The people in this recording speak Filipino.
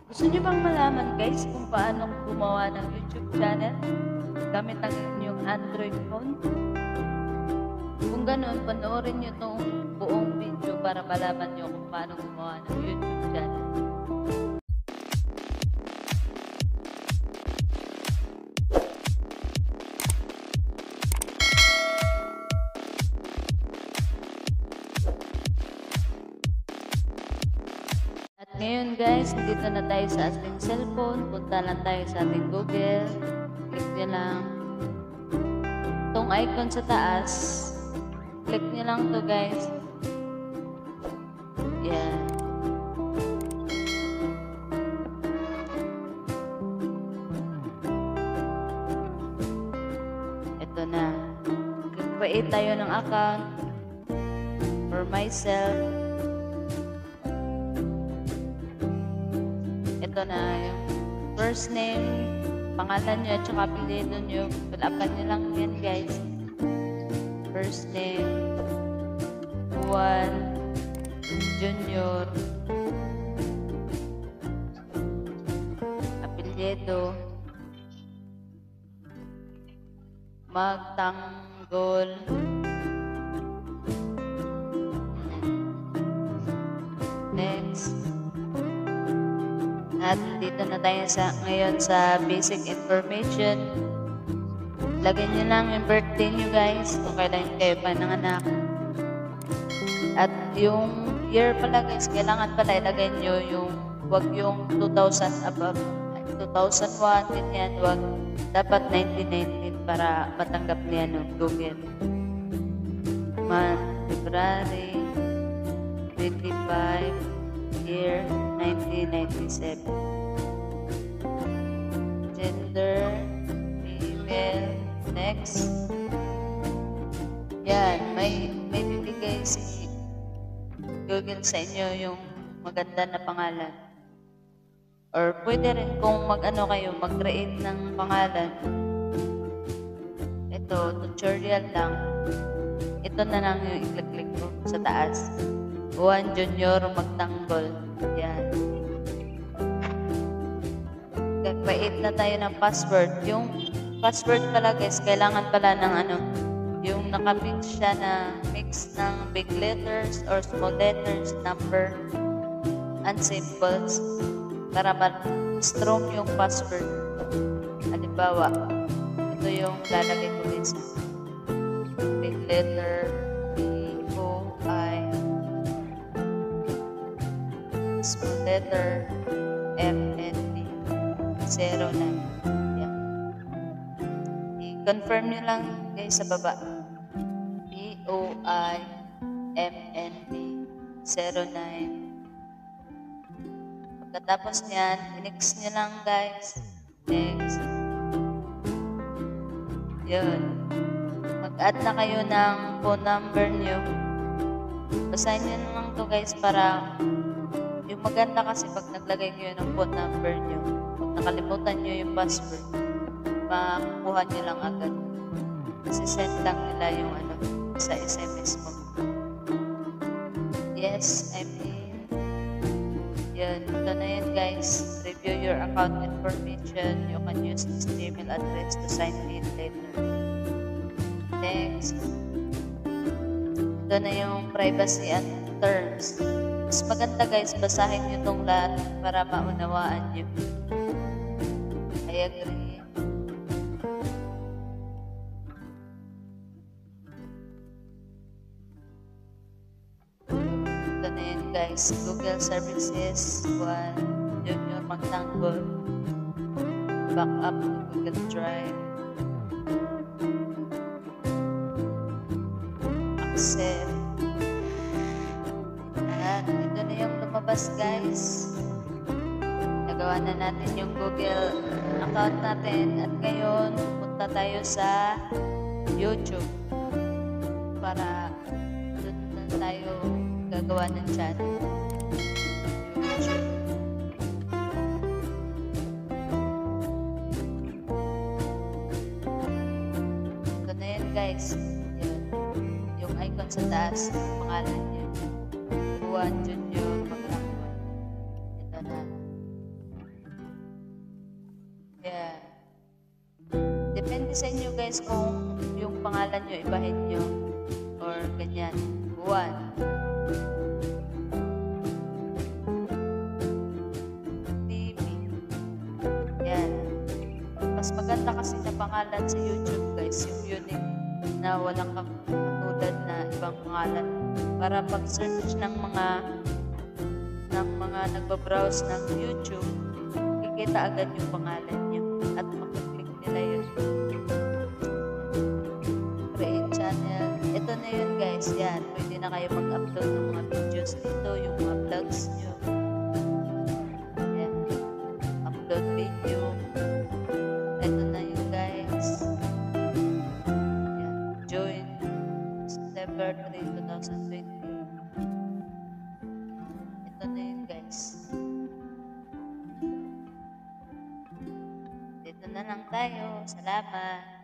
Gusto niyo bang malaman guys kung paano gumawa ng YouTube channel gamit ang inyong Android phone? Kung ganoon, panoorin niyo itong buong video para malaman niyo kung paano gumawa ng YouTube channel. At ngayon guys, dito na tayo sa ating cellphone. Punta lang tayo sa ating Google. Click nyo lang itong icon sa taas. Click nyo lang to guys. Yan. Ito na. Create tayo ng account for myself. Ito na yung first name, pangalan nyo at saka apelyido nyo. Fill upan nyo lang yan guys. First name, Juan Junior, apelyido, Magtanggol, next. At dito na tayo ngayon sa basic information. Lagay nyo lang yung birthday nyo guys, kung kailan kayo pananganak. At yung year pala guys, kailangan pala ilagay nyo yung, wag yung 2000 above, 2001, ganyan, wag. Dapat 1919 para matanggap niya ng Google. Month, February, 25, year 1997. Gender, female, next. Yan, may bibigay si Google sa inyo yung maganda na pangalan. Or pwede rin kung mag-create ng pangalan. Ito, tutorial lang. Ito na lang yung i-click ko sa taas. Juan Junior Magtanggol. Yan. Create na tayo ng password. Yung password pala guys, kailangan pala ng yung nakamix siya na mix ng big letters or small letters, number, and symbols para strong yung password. Halimbawa, ito yung lalagay ko guys. Big letter, B-O-I, small letter, M-N-D, 09. Yan. I-confirm nyo lang guys sa baba. B-O-I, M-N-D, 09. Pagkatapos niyan, i-next nyo lang guys. Next. Yun. Mag-add na kayo ng phone number nyo. Basahin nyo lang to guys para yung maganda kasi pag naglagay kayo ng phone number nyo, pag nakalimutan nyo yung password, makukuha nyo lang agad. Kasi send lang nila yung sa SMS mo. Yes, I'm in. Yan, ito na yan guys. Review your account information. You can use this email address to sign in later. Next. Ito na yung privacy and terms. Mas maganda guys, basahin nyo itong lahat para maunawaan nyo. I agree. Ito na yan guys. Google Services, Juan Junior Magtanggol. Backup to Google Drive. Accept. At ito na yung lumabas guys. Nagawa na natin yung Google account natin. At ngayon, punta tayo sa YouTube para doon na tayo gagawa ng channel. YouTube. Ito na yan guys. Yun. Yung icon sa taas, pangalan niya. Juan Junior Magtanggol. Ito na. Depende sa inyo guys kung yung pangalan nyo ibahin nyo or ganyan. Buwan. TV. Yan. Mas maganda kasi na pangalan sa YouTube guys, yung unique na walang katulad na ibang pangalan. Para pag-search ng mga nagbabrowse ng YouTube, kikita agad yung pangalan nyo at makiklik nila yun. Create channel. Ito na yun guys. Yan. Pwede na kayo mag-upload ng mga videos dito, yung mga vlogs nyo. Yan. Upload video. Ito na yun guys. Yan. Join September 3, 2020. Ito na yun guys. Dito na lang tayo. Salamat.